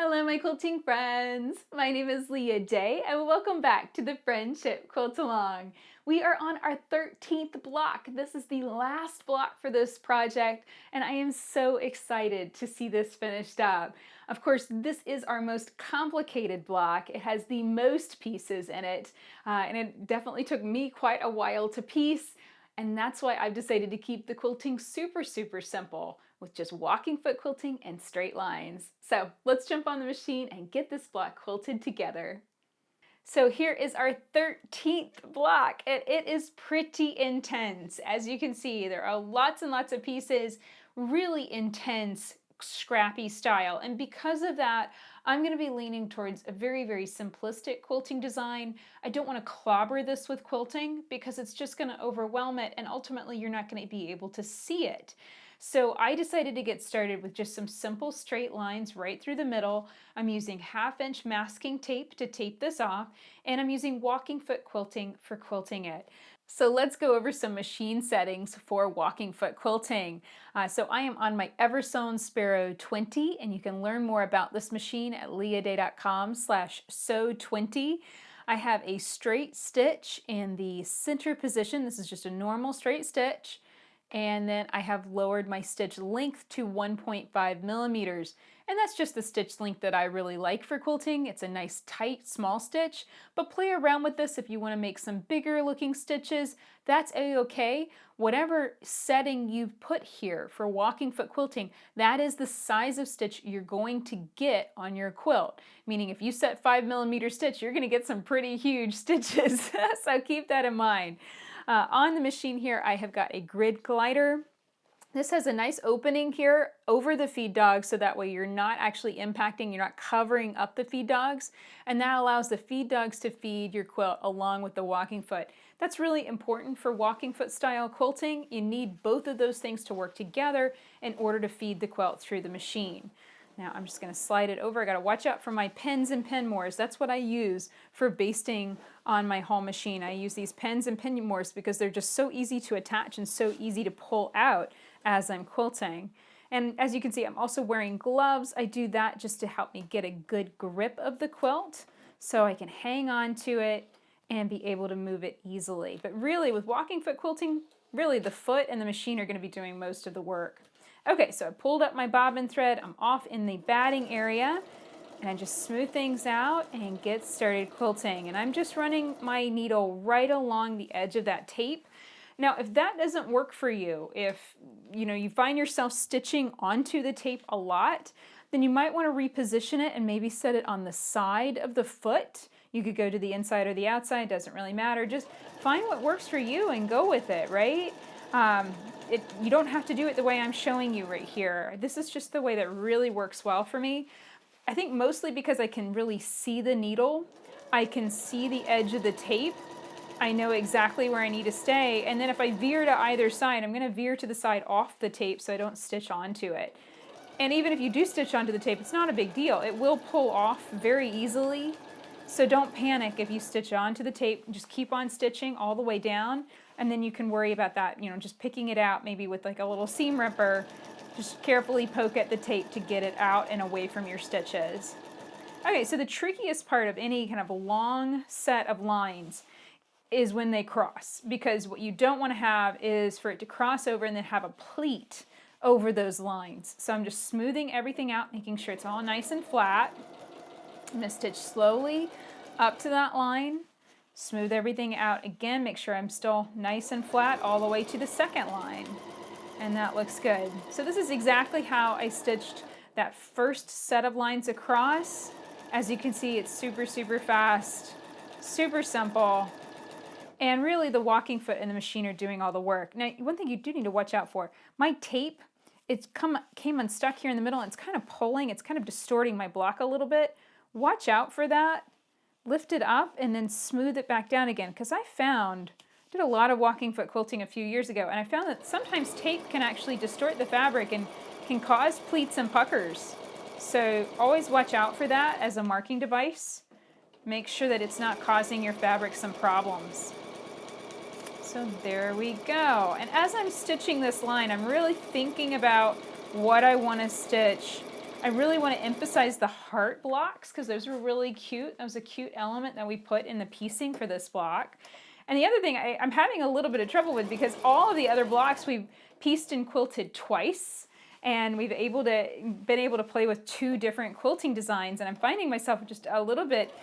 Hello, my quilting friends. My name is Leah Day, and welcome back to the Friendship Quilt Along. We are on our 13th block. This is the last block for this project, and I am so excited to see this finished up. Of course, this is our most complicated block. It has the most pieces in it, and it definitely took me quite a while to piece. And that's why I've decided to keep the quilting super simple with just walking foot quilting and straight lines. So let's jump on the machine and get this block quilted together. So here is our 13th block, and it is pretty intense. As you can see, there are lots and lots of pieces, really intense, scrappy style. And because of that, I'm going to be leaning towards a very simplistic quilting design. I don't want to clobber this with quilting because it's just going to overwhelm it, and ultimately you're not going to be able to see it. So I decided to get started with just some simple straight lines right through the middle. I'm using 1/2-inch masking tape to tape this off, and I'm using walking foot quilting for quilting it. So let's go over some machine settings for walking foot quilting. So I am on my Eversewn Sparrow 20, and you can learn more about this machine at leahday.com/sew20. I have a straight stitch in the center position. This is just a normal straight stitch. And then I have lowered my stitch length to 1.5 millimeters. And that's just the stitch length that I really like for quilting. It's a nice tight small stitch, but play around with this if you want to make some bigger looking stitches. That's a-okay. Whatever setting you've put here for walking foot quilting, that is the size of stitch you're going to get on your quilt. Meaning if you set 5 millimeter stitch, you're going to get some pretty huge stitches. So keep that in mind. On the machine here, I have got a grid glider. This has a nice opening here over the feed dogs, so that way you're not actually impacting, you're not covering up the feed dogs, and that allows the feed dogs to feed your quilt along with the walking foot. That's really important for walking foot style quilting. You need both of those things to work together in order to feed the quilt through the machine. Now I'm just going to slide it over. I got to watch out for my pins and pin mores. That's what I use for basting on my whole machine. I use these pins and pin mores because they're just so easy to attach and so easy to pull out as I'm quilting. And as you can see, I'm also wearing gloves. I do that just to help me get a good grip of the quilt so I can hang on to it and be able to move it easily. But really with walking foot quilting, really the foot and the machine are going to be doing most of the work. Okay, so I pulled up my bobbin thread. I'm off in the batting area, and I just smooth things out and get started quilting. And I'm just running my needle right along the edge of that tape. Now, if that doesn't work for you, if you find yourself stitching onto the tape a lot, then you might want to reposition it and maybe set it on the side of the foot. You could go to the inside or the outside, doesn't really matter. Just find what works for you and go with it, right? You don't have to do it the way I'm showing you right here. This is just the way that really works well for me. I think mostly because I can really see the needle. I can see the edge of the tape. I know exactly where I need to stay. And then if I veer to either side, I'm going to veer to the side off the tape so I don't stitch onto it. And even if you do stitch onto the tape, it's not a big deal. It will pull off very easily. So don't panic if you stitch onto the tape. Just keep on stitching all the way down, and then you can worry about that, just picking it out maybe with like a little seam ripper. Just carefully poke at the tape to get it out and away from your stitches. Okay, so the trickiest part of any kind of long set of lines is when they cross, because what you don't want to have is for it to cross over and then have a pleat over those lines. So I'm just smoothing everything out, making sure it's all nice and flat. I'm going to stitch slowly up to that line, smooth everything out again, make sure I'm still nice and flat all the way to the second line. And that looks good. So this is exactly how I stitched that first set of lines across. As you can see, it's super fast, super simple. And really the walking foot and the machine are doing all the work. Now, one thing you do need to watch out for, my tape, came unstuck here in the middle and it's kind of pulling, it's kind of distorting my block a little bit. Watch out for that. Lift it up and then smooth it back down again, because I did a lot of walking foot quilting a few years ago, and I found that sometimes tape can actually distort the fabric and can cause pleats and puckers. So always watch out for that as a marking device. Make sure that it's not causing your fabric some problems. So there we go. And as I'm stitching this line, I'm really thinking about what I want to stitch I really want to emphasize the heart blocks because those were really cute. That was a cute element that we put in the piecing for this block. And the other thing I'm having a little bit of trouble with, because all of the other blocks we've pieced and quilted twice, and we've been able to play with 2 different quilting designs, and I'm finding myself just a little bit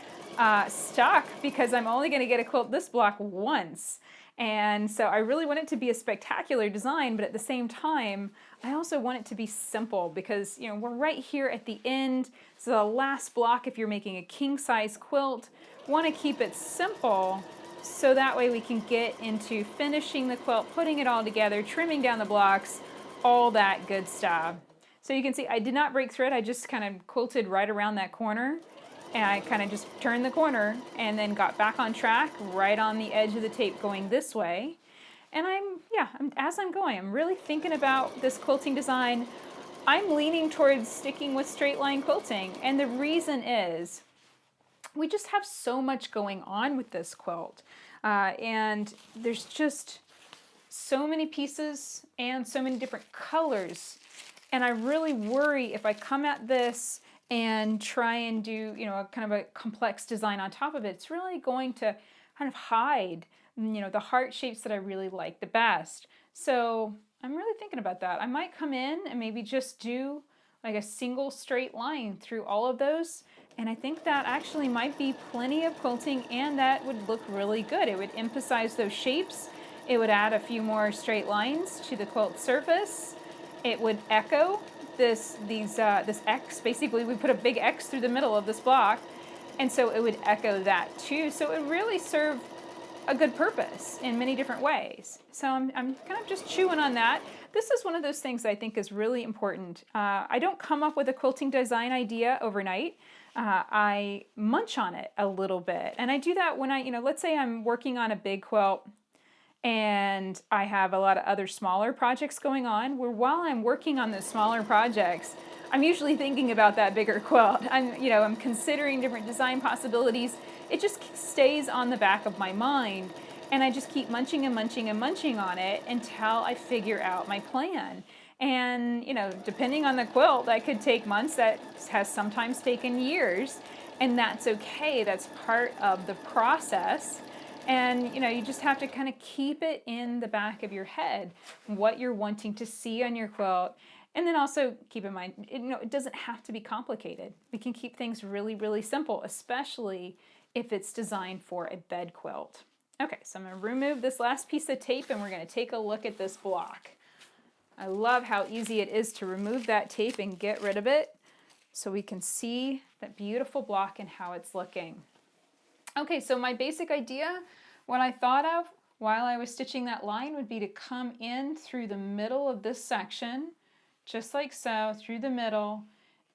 stuck because I'm only going to get to quilt this block once. And so I really want it to be a spectacular design, but at the same time, I also want it to be simple because, you know, we're right here at the end. So the last block, if you're making a king size quilt, want to keep it simple so that way we can get into finishing the quilt, putting it all together, trimming down the blocks, all that good stuff. So you can see I did not break thread. I just kind of quilted right around that corner. And I kind of just turned the corner and then got back on track right on the edge of the tape going this way. And as I'm going, I'm really thinking about this quilting design. I'm leaning towards sticking with straight line quilting. And the reason is we just have so much going on with this quilt. And there's just so many pieces and so many different colors. And I really worry if I come at this and try and do, you know, a kind of a complex design on top of it, it's really going to kind of hide, you know, the heart shapes that I really like the best. So I'm really thinking about that. I might come in and maybe just do like a single straight line through all of those. And I think that actually might be plenty of quilting, and that would look really good. It would emphasize those shapes. It would add a few more straight lines to the quilt surface. It would echo this X. Basically, we put a big X through the middle of this block, and so it would echo that too. So it would really serve a good purpose in many different ways. So I'm kind of just chewing on that. This is one of those things I think is really important. I don't come up with a quilting design idea overnight. I munch on it a little bit, and I do that when let's say I'm working on a big quilt and I have a lot of other smaller projects going on, where while I'm working on those smaller projects, I'm usually thinking about that bigger quilt. I'm considering different design possibilities. It just stays on the back of my mind, and I just keep munching and munching and munching on it until I figure out my plan. And, depending on the quilt, that could take months. That has sometimes taken years, and that's okay. That's part of the process. And, you just have to kind of keep it in the back of your head, what you're wanting to see on your quilt. And then also keep in mind, it doesn't have to be complicated. We can keep things really, really simple, especially if it's designed for a bed quilt. Okay, so I'm going to remove this last piece of tape, and we're going to take a look at this block. I love how easy it is to remove that tape and get rid of it so we can see that beautiful block and how it's looking. Okay, so my basic idea, what I thought of while I was stitching that line, would be to come in through the middle of this section, just like so, through the middle,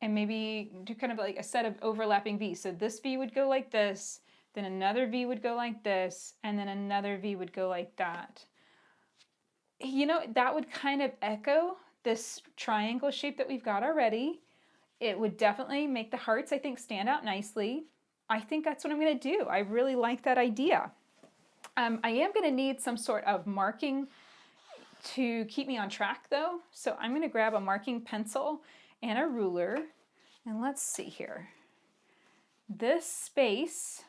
and maybe do kind of like a set of overlapping V's. So this V would go like this, then another V would go like this, and then another V would go like that. That would kind of echo this triangle shape that we've got already. It would definitely make the hearts, I think, stand out nicely. I think that's what I'm going to do. I really like that idea. I am going to need some sort of marking to keep me on track though. So I'm going to grab a marking pencil and a ruler, and let's see here. This space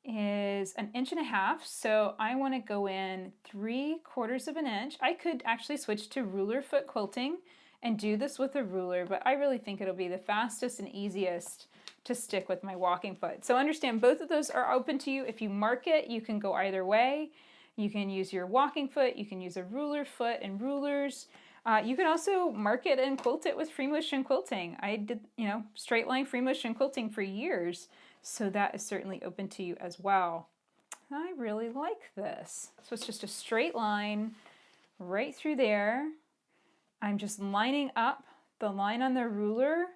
is 1.5 inches, so I want to go in 3/4 of an inch. I could actually switch to ruler foot quilting and do this with a ruler, but I really think it'll be the fastest and easiest to stick with my walking foot. So understand both of those are open to you. If you mark it, you can go either way. You can use your walking foot, you can use a ruler foot and rulers. You can also mark it and quilt it with free motion quilting. I did, straight line free motion quilting for years, so that is certainly open to you as well. I really like this. So it's just a straight line right through there. I'm just lining up the line on the ruler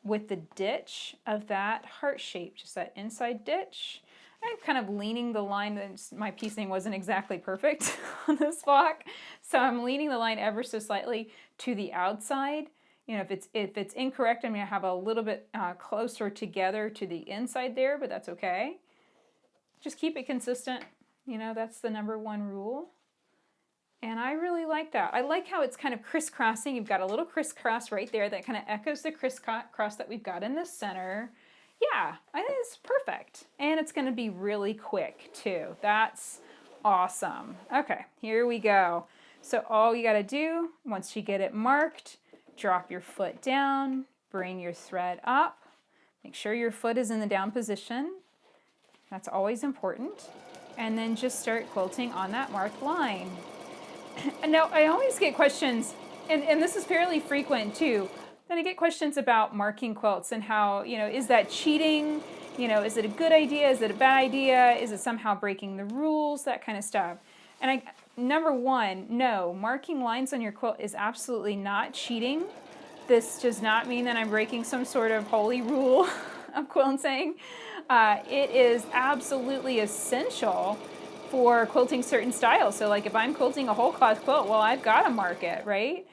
with the ditch of that heart shape, just that inside ditch. I'm kind of leaning the line. My piecing wasn't exactly perfect on this block, so I'm leaning the line ever so slightly to the outside. If it's incorrect, I'm going to have a little bit closer together to the inside there, but that's okay. Just keep it consistent. That's the #1 rule. And I really like that. I like how it's kind of crisscrossing. You've got a little crisscross right there that kind of echoes the crisscross that we've got in the center. Yeah, I think it's perfect. And it's going to be really quick too. That's awesome. Okay, here we go. So all you got to do, once you get it marked, drop your foot down, bring your thread up. Make sure your foot is in the down position. That's always important. And then just start quilting on that marked line. Now, I always get questions, and this is fairly frequent too, that I get questions about marking quilts and how, is that cheating? Is it a good idea? Is it a bad idea? Is it somehow breaking the rules? That kind of stuff. And number one, no, marking lines on your quilt is absolutely not cheating. This does not mean that I'm breaking some sort of holy rule of quilting. It is absolutely essential for quilting certain styles. So like if I'm quilting a whole cloth quilt, well, I've got to mark it, right?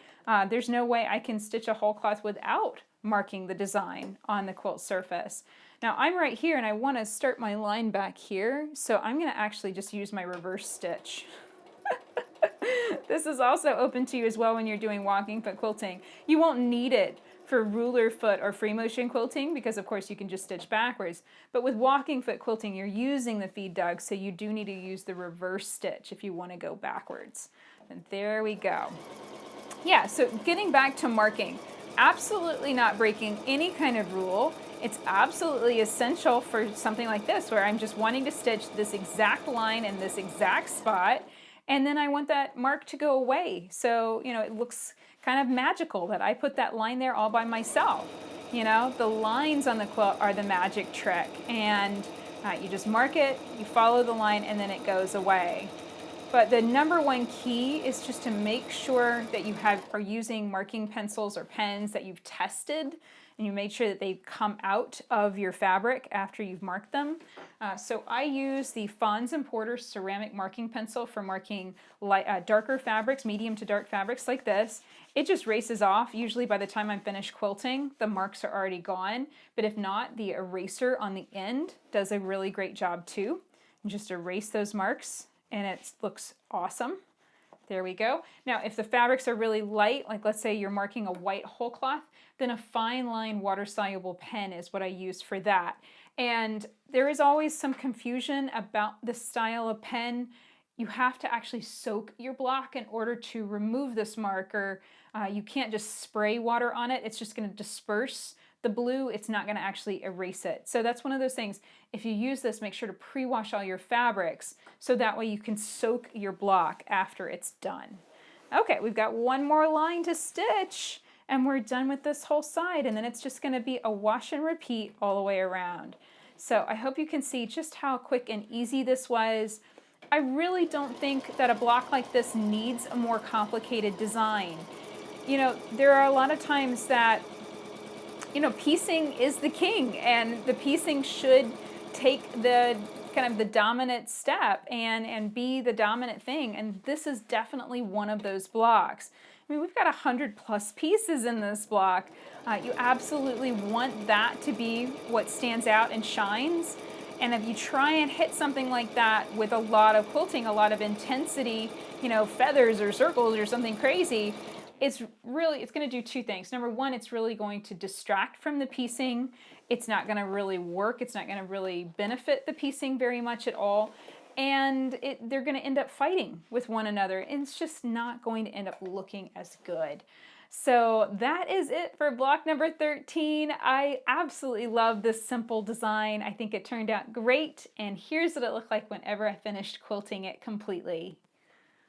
There's no way I can stitch a whole cloth without marking the design on the quilt surface. Now I'm right here and I want to start my line back here. So I'm going to actually just use my reverse stitch. This is also open to you as well when you're doing walking foot quilting. You won't need it for ruler foot or free motion quilting because of course you can just stitch backwards. But with walking foot quilting, you're using the feed dog, so you do need to use the reverse stitch if you want to go backwards. And there we go. Yeah, so getting back to marking, absolutely not breaking any kind of rule. It's absolutely essential for something like this where I'm just wanting to stitch this exact line in this exact spot, and then I want that mark to go away. So, it looks kind of magical that I put that line there all by myself. The lines on the quilt are the magic trick, and you just mark it, you follow the line, and then it goes away. But the number one key is just to make sure that you are using marking pencils or pens that you've tested, and you made sure that they come out of your fabric after you've marked them. So I use the Fons & Porter ceramic marking pencil for marking darker fabrics, medium to dark fabrics like this. It just races off. Usually by the time I'm finished quilting, the marks are already gone. But if not, the eraser on the end does a really great job too. And just erase those marks and it looks awesome. There we go. Now, if the fabrics are really light, like let's say you're marking a white whole cloth, then a fine line water-soluble pen is what I use for that. And there is always some confusion about the style of pen. You have to actually soak your block in order to remove this marker. You can't just spray water on it. It's just going to disperse the blue. It's not going to actually erase it. So that's one of those things. If you use this, make sure to pre-wash all your fabrics so that way you can soak your block after it's done. Okay, we've got one more line to stitch and we're done with this whole side, and then it's just going to be a wash and repeat all the way around. So I hope you can see just how quick and easy this was. I really don't think that a block like this needs a more complicated design. There are a lot of times that piecing is the king, and the piecing should take the kind of the dominant step and be the dominant thing, and this is definitely one of those blocks. I mean, we've got 100+ pieces in this block. You absolutely want that to be what stands out and shines, and if you try and hit something like that with a lot of quilting, a lot of intensity, feathers or circles or something crazy, it's going to do two things. Number one, it's really going to distract from the piecing. It's not going to really work. It's not going to really benefit the piecing very much at all. And they're going to end up fighting with one another. And it's just not going to end up looking as good. So that is it for block number 13. I absolutely love this simple design. I think it turned out great. And here's what it looked like whenever I finished quilting it completely.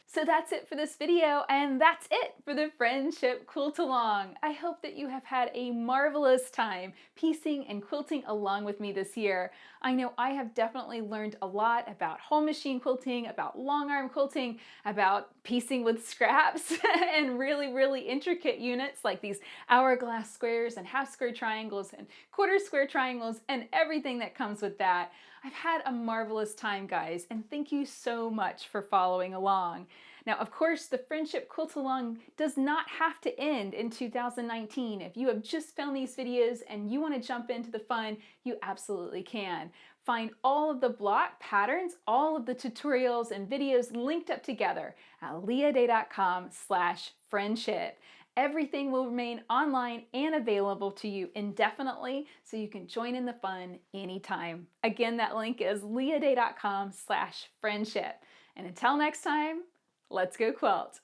So that's it for this video, and that's it for the Friendship Quilt Along. I hope that you have had a marvelous time piecing and quilting along with me this year. I know I have definitely learned a lot about home machine quilting, about long arm quilting, about piecing with scraps, and really, really intricate units like these hourglass squares and half square triangles and quarter square triangles and everything that comes with that. I've had a marvelous time, guys, and thank you so much for following along. Now, of course, the Friendship Quilt Along does not have to end in 2019. If you have just found these videos and you want to jump into the fun, you absolutely can. Find all of the block patterns, all of the tutorials and videos linked up together at leahday.com/friendship. Everything will remain online and available to you indefinitely, so you can join in the fun anytime. Again, that link is leahday.com/friendship. And until next time, let's go quilt.